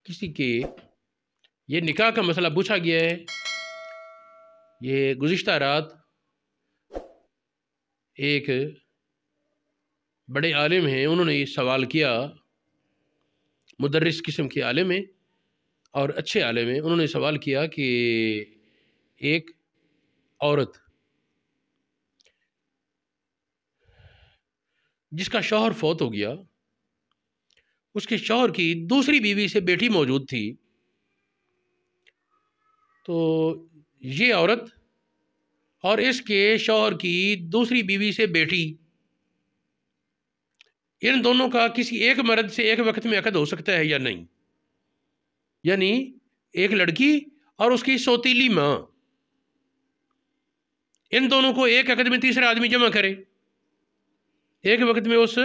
کسی کے یہ نکاح کا مسئلہ پوچھا گیا ہے۔ یہ گزشتہ رات ایک بڑے عالم ہیں، انہوں نے یہ سوال کیا، مدرس قسم کے عالم ہیں اور اچھے عالم ہیں، انہوں نے سوال کیا کہ ایک عورت جس کا شوہر فوت ہو گیا، اس کے شوہر کی دوسری بیوی سے بیٹی موجود تھی، تو یہ عورت اور اس کے شوہر کی دوسری بیوی سے بیٹی، ان دونوں کا کسی ایک مرد سے ایک وقت میں عقد ہو سکتا ہے یا نہیں؟ یعنی ایک لڑکی اور اس کی سوتیلی ماں، ان دونوں کو ایک عقد میں تیسرا آدمی جمع کرے، ایک وقت میں اس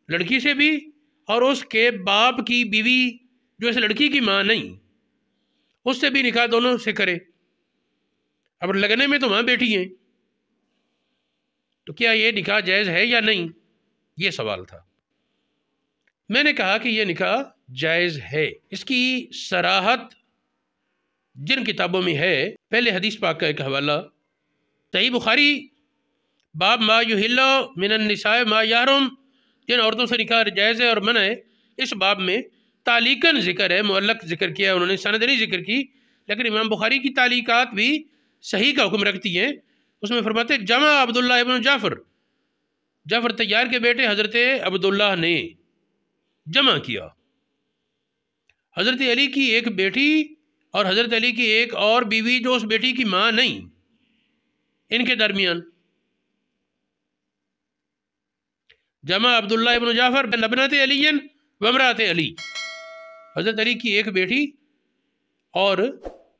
لڑکی سے بھی اور اس کے باپ کی بیوی جو اس لڑکی کی ماں نہیں، اس سے بھی نکاح دونوں سے کرے۔ اب لگنے میں تو ماں بیٹی ہیں، تو کیا یہ نکاح جائز ہے یا نہیں؟ یہ سوال تھا۔ میں نے کہا کہ یہ نکاح جائز ہے۔ اس کی صراحت جن کتابوں میں ہے، پہلے حدیث پاک کا ایک حوالہ، صحیح بخاری باب ما یحل من النساء ما یحرم، جن عورتوں سے نکاح جائز ہے اور منع ہے، اس باب میں تعلیقاً ذکر ہے، معلق ذکر کیا، انہوں نے سند نہیں ذکر کی، لیکن امام بخاری کی تعلیقات بھی صحیح کا حکم رکھتی ہیں۔ اس میں فرماتے ہیں جمع عبداللہ ابن جعفر طیار کے بیٹے حضرت عبداللہ نے جمع کیا حضرت علی کی ایک بیٹی اور حضرت علی کی ایک اور بیوی جو اس بیٹی کی ماں نہیں، ان کے درمیان جمع عبداللہ ابن جعفر بن ابنت علی و امرات علی، حضرت علی کی ایک بیٹی اور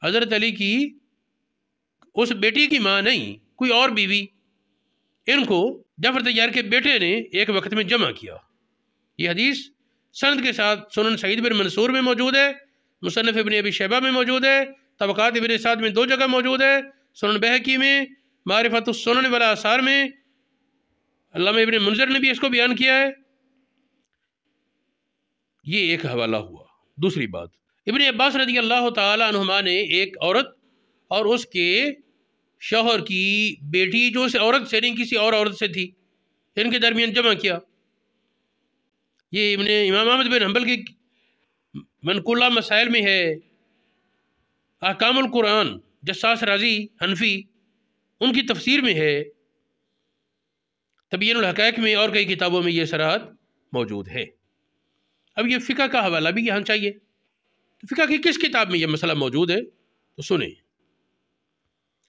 حضرت علی کی اس بیٹی کی ماں نہیں، کوئی اور بیوی، ان کو جعفر طیار کے بیٹے نے ایک وقت میں جمع کیا۔ یہ حدیث سند کے ساتھ سنن سعید بن منصور میں موجود ہے، مصنف ابن ابی شیبہ میں موجود ہے، طبقات ابن سعد میں 2 جگہ موجود ہے، سنن بہقی میں، معرفت السنن والآثار میں، علامہ ابن منذر نے بھی اس کو بیان کیا ہے۔ یہ ایک حوالہ ہوا۔ دوسری بات، ابن عباس رضی اللہ تعالی عنہما نے ایک عورت اور اس کے شوہر کی بیٹی جو اس عورت سے نہیں کسی اور عورت سے تھی، ان کے درمیان جمع کیا۔ یہ امام احمد بن حنبل کی منقولہ مسائل میں ہے، احکام القرآن جساس رازی حنفی ان کی تفسیر میں ہے، تبیین الحقائق میں اور کئی کتابوں میں یہ صراحت موجود ہے۔ اب یہ فقہ کا حوالہ بھی یہاں چاہیے، تو فقہ کی کس کتاب میں یہ مسئلہ موجود ہے؟ تو سنیں،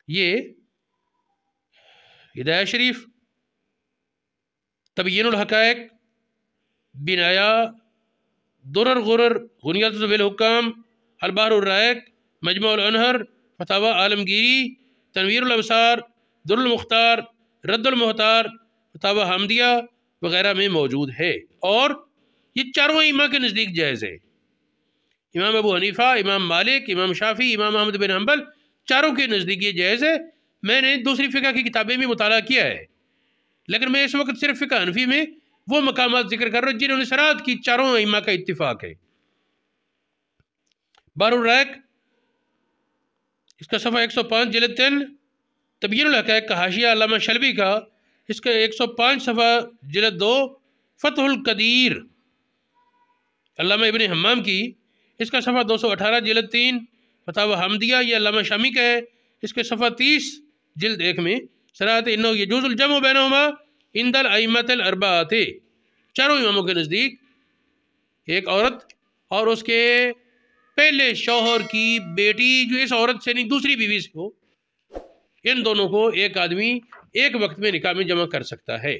یہ ہدایہ شریف، تبیین الحقائق، بنایا، درر غرر، غنیت ذوی الحکام، البحر الرائق، مجمع الانہر، فتاوی عالمگیری، تنویر الابصار، در المختار، رد المحتار، فتاوی حامدیہ وغیرہ میں موجود ہے، اور یہ چاروں ائمہ کے نزدیک جائز ہے۔ امام ابو حنیفہ، امام مالک، امام شافعی، امام احمد بن حنبل، چاروں کے نزدیک یہ جائز ہے۔ میں نے دوسری فقہ کی کتابیں بھی مطالعہ کیا ہے، لیکن میں اس وقت صرف فقہ حنفی میں وہ مقامات ذکر کر رہا ہوں جنہوں نے صراحت کی، چاروں ائمہ کا اتفاق ہے۔ بحر الرائق، اس کا صفحہ 105 جلد 3، تبیین الحقائق کا حاشیہ علامہ شلبی کا، اس کا 105 صفحہ جلد 2، فتح القدیر علامہ ابن حمام کی، اس کا صفحہ 218 جلد 3، فتاوی حامدیہ یہ علامہ شامی کا ہے، اس کے صفحہ 30 جلد 1 میں صراحت انہو یجوز الجمع بینہما عند الائمۃ الاربعۃ، چاروں اماموں کے نزدیک ایک عورت اور اس کے پہلے شوہر کی بیٹی جو اس عورت سے نہیں دوسری بیوی سے ہو، ان دونوں کو ایک آدمی ایک وقت میں نکاح میں جمع کر سکتا ہے۔